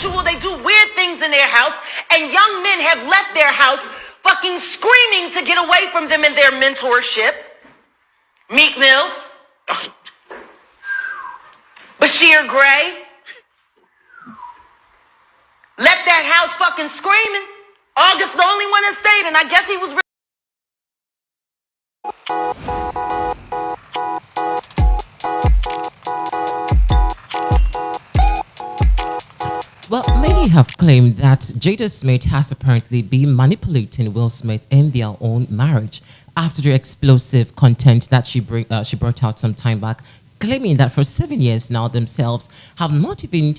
Sexual, they do weird things in their house, and young men have left their house fucking screaming to get away from them in their mentorship. Meek Mills. Bashir Gray. Left that house fucking screaming. August, the only one that stayed, and I guess he was Well, many have claimed that Jada Smith has apparently been manipulating Will Smith in their own marriage after the explosive content that she brought out some time back, claiming that for 7 years now themselves have not even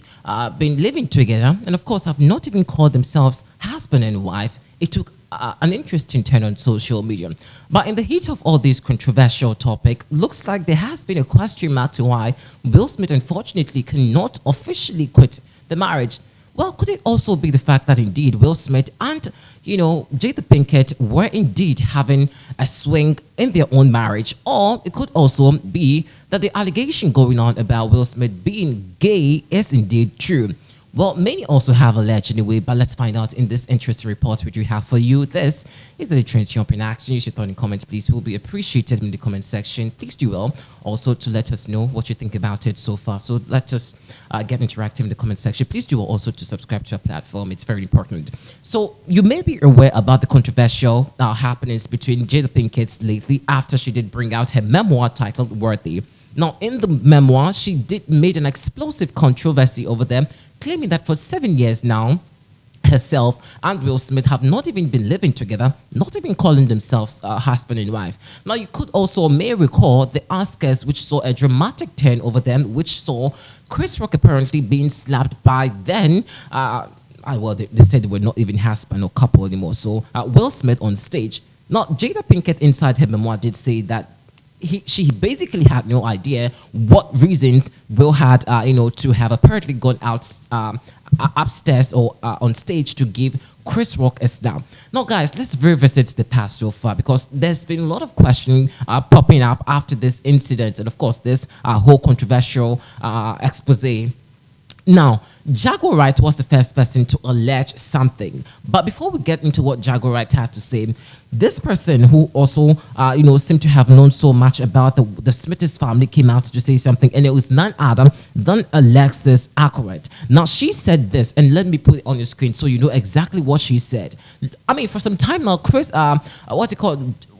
been living together, and of course have not even called themselves husband and wife. It took an interesting turn on social media. But in the heat of all this controversial topic, looks like there has been a question mark to why Will Smith unfortunately cannot officially quit the marriage. Well, could it also be the fact that indeed Will Smith and, Jada Pinkett were indeed having a swing in their own marriage? Or it could also be that the allegation going on about Will Smith being gay is indeed true. Well, many also have alleged anyway, but let's find out in this interesting report which we have for you. This is the Trends Jumping Action. Use your thought in comments, please. We'll be appreciated in the comment section. Please do well also to let us know what you think about it so far. So let us get interactive in the comment section. Please do well also to subscribe to our platform. It's very important. So you may be aware about the controversial happenings between Jada Pinkett lately after she did bring out her memoir titled Worthy. Now, in the memoir, she did made an explosive controversy over them, claiming that for 7 years now, herself and Will Smith have not even been living together, not even calling themselves husband and wife. Now, you could also may recall the Oscars, which saw a dramatic turn over them, which saw Chris Rock apparently being slapped by then. They said they were not even husband or couple anymore. So Will Smith on stage. Now, Jada Pinkett inside her memoir did say that she basically had no idea what reasons Will had, to have apparently gone out upstairs or on stage to give Chris Rock a snap. Now, guys, let's revisit the past so far because there's been a lot of questioning popping up after this incident and, of course, this whole controversial expose. Now, Jaguar Wright was the first person to allege something. But before we get into what Jaguar Wright had to say, this person who also, seemed to have known so much about the Smiths family came out to say something, and it was none other than Alexis Accurate. Now, she said this, and let me put it on your screen so you know exactly what she said. I mean, for some time now,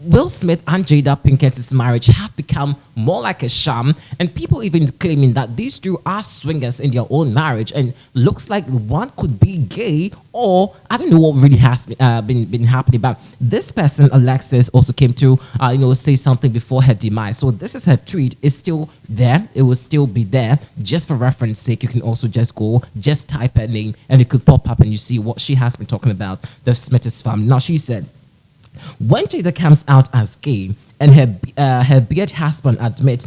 Will Smith and Jada Pinkett's marriage have become more like a sham, and people even claiming that these two are swingers in their own marriage, and looks like one could be gay, or I don't know what really has been happening. But this person, Alexis, also came to say something before her demise. So this is her tweet. It's still there. It will still be there. Just for reference sake, you can also just type her name, and it could pop up, and you see what she has been talking about the Smiths family. Now, she said, when Jada comes out as gay and her beard husband admits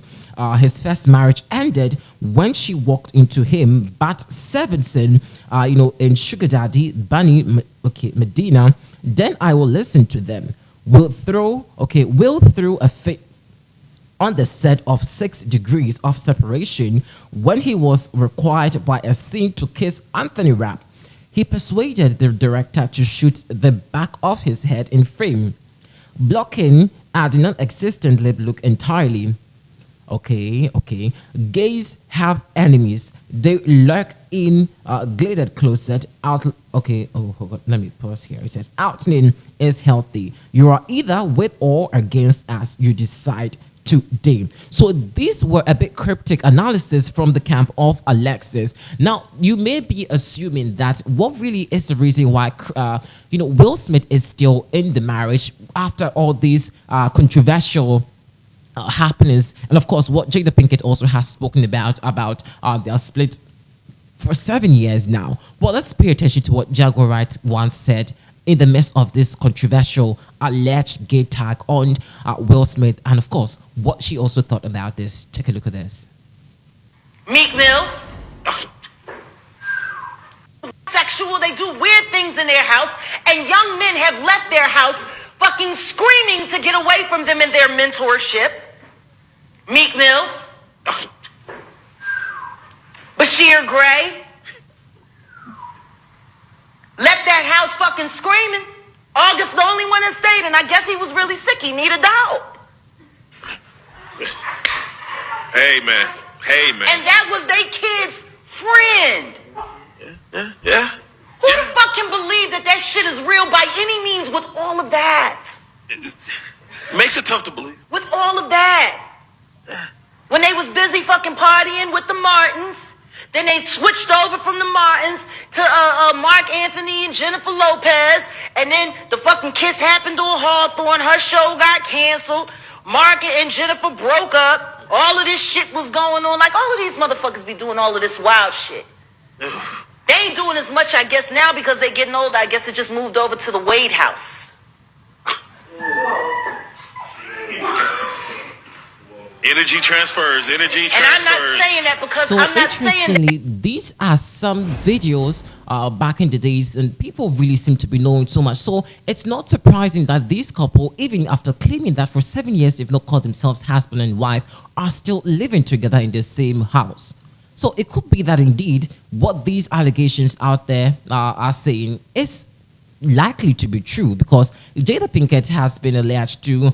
his first marriage ended when she walked into him, but Sevenson, in Sugar Daddy, Bunny, Medina, then I will listen to them. Will throw a fit on the set of 6 Degrees of Separation when he was required by a scene to kiss Anthony Rapp. He persuaded the director to shoot the back of his head in frame, blocking a non-existent lip look entirely. Okay. Gays have enemies. They lurk in gladed closet. Out. Okay. Oh, hold on. Let me pause here. It says, outing is healthy. You are either with or against us. You decide today. So these were a bit cryptic analysis from the camp of Alexis. Now, you may be assuming that what really is the reason why, Will Smith is still in the marriage after all these controversial happenings. And of course, what Jada Pinkett also has spoken about their split for 7 years now. Well, let's pay attention to what Jaguar Wright once said in the midst of this controversial alleged gay tag on Will Smith, and of course, what she also thought about this. Take a look at this. Meek Mills. Sexual, they do weird things in their house, and young men have left their house fucking screaming to get away from them in their mentorship. Meek Mills. Bashir Gray. left that house fucking screaming. August the only one that stayed, and I guess he was really sick. He needed a dog. Hey, man. Hey, man. And that was they kid's friend. Yeah. Who the fuck can believe that that shit is real by any means with all of that? Makes it tough to believe. With all of that. When they was busy fucking partying with the Martins, then they switched over from the Martins to Mark Anthony and Jennifer Lopez, and then the fucking kiss happened on Hawthorne. Her show got canceled. Mark and Jennifer broke up. All of this shit was going on. Like, all of these motherfuckers be doing all of this wild shit. They ain't doing as much, I guess, now because they getting older. I guess it just moved over to the Wade house. Energy transfers. And I'm not saying that because So I'm not saying that. interestingly, these are some videos back in the days, and people really seem to be knowing so much. So it's not surprising that this couple, even after claiming that for 7 years they've not called themselves husband and wife, are still living together in the same house. So it could be that indeed what these allegations out there are saying is likely to be true, because Jada Pinkett has been alleged to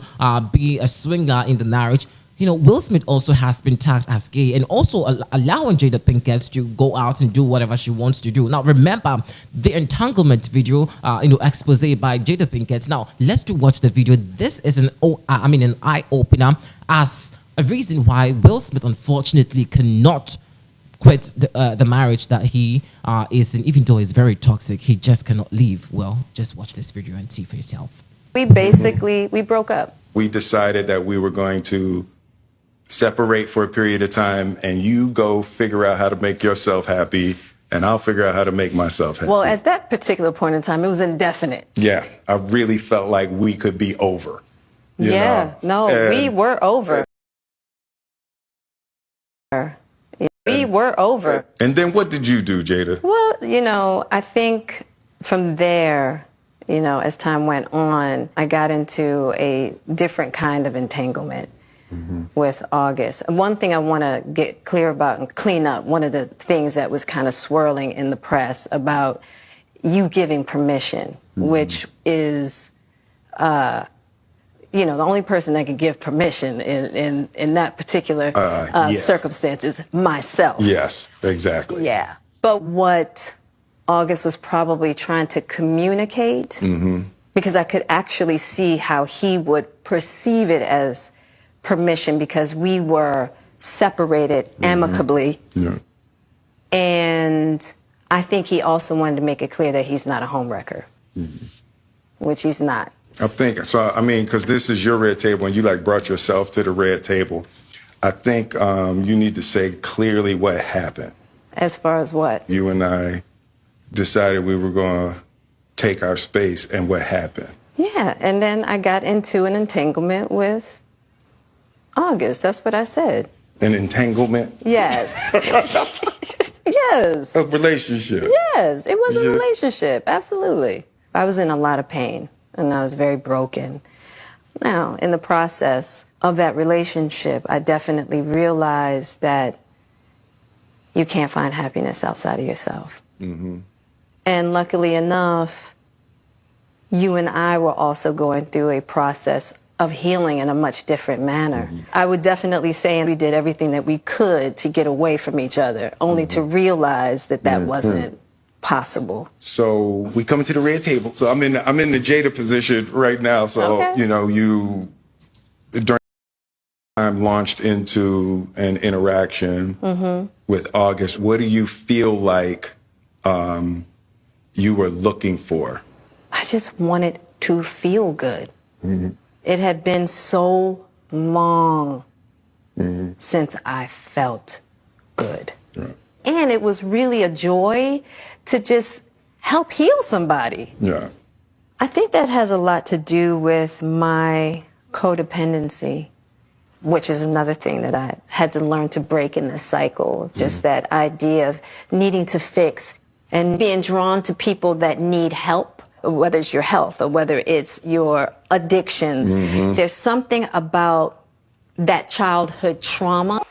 be a swinger in the marriage. You know, Will Smith also has been tagged as gay, and also allowing Jada Pinkett to go out and do whatever she wants to do. Now, remember the entanglement video, expose by Jada Pinkett. Now, let's watch the video. This is an eye opener as a reason why Will Smith unfortunately cannot quit the marriage that he is in, even though it's very toxic. He just cannot leave. Well, just watch this video and see for yourself. We broke up. We decided that we were going to separate for a period of time, and you go figure out how to make yourself happy, and I'll figure out how to make myself happy. Well, at that particular point in time, it was indefinite. Yeah, I really felt like we could be over. You know? We were over. We were over. And then what did you do, Jada? Well, I think from there, as time went on, I got into a different kind of entanglement with August. And one thing I want to get clear about and clean up, one of the things that was kind of swirling in the press about you giving permission, which is, the only person that can give permission in that particular circumstance is myself. Yes, exactly. Yeah. But what August was probably trying to communicate, because I could actually see how he would perceive it as permission, because we were separated amicably. Yeah. And I think he also wanted to make it clear that he's not a homewrecker, which he's not. I think so. I mean, because this is your red table, and you brought yourself to the red table. I think you need to say clearly what happened. As far as what? You and I decided we were going to take our space, and what happened? Yeah, and then I got into an entanglement with August. That's what I said. An entanglement? Yes. Yes. A relationship? Yes, it was a relationship. Absolutely. I was in a lot of pain, and I was very broken. Now, in the process of that relationship, I definitely realized that you can't find happiness outside of yourself. And luckily enough, you and I were also going through a process of healing in a much different manner. I would definitely say we did everything that we could to get away from each other, only to realize that that wasn't possible. So we come to the red table. So I'm in the Jada position right now. So, you during time launched into an interaction with August. What do you feel like you were looking for? I just wanted to feel good. It had been so long since I felt good. And it was really a joy to just help heal somebody. Yeah. I think that has a lot to do with my codependency, which is another thing that I had to learn to break in this cycle. Just that idea of needing to fix and being drawn to people that need help, whether it's your health or whether it's your addictions. There's something about that childhood trauma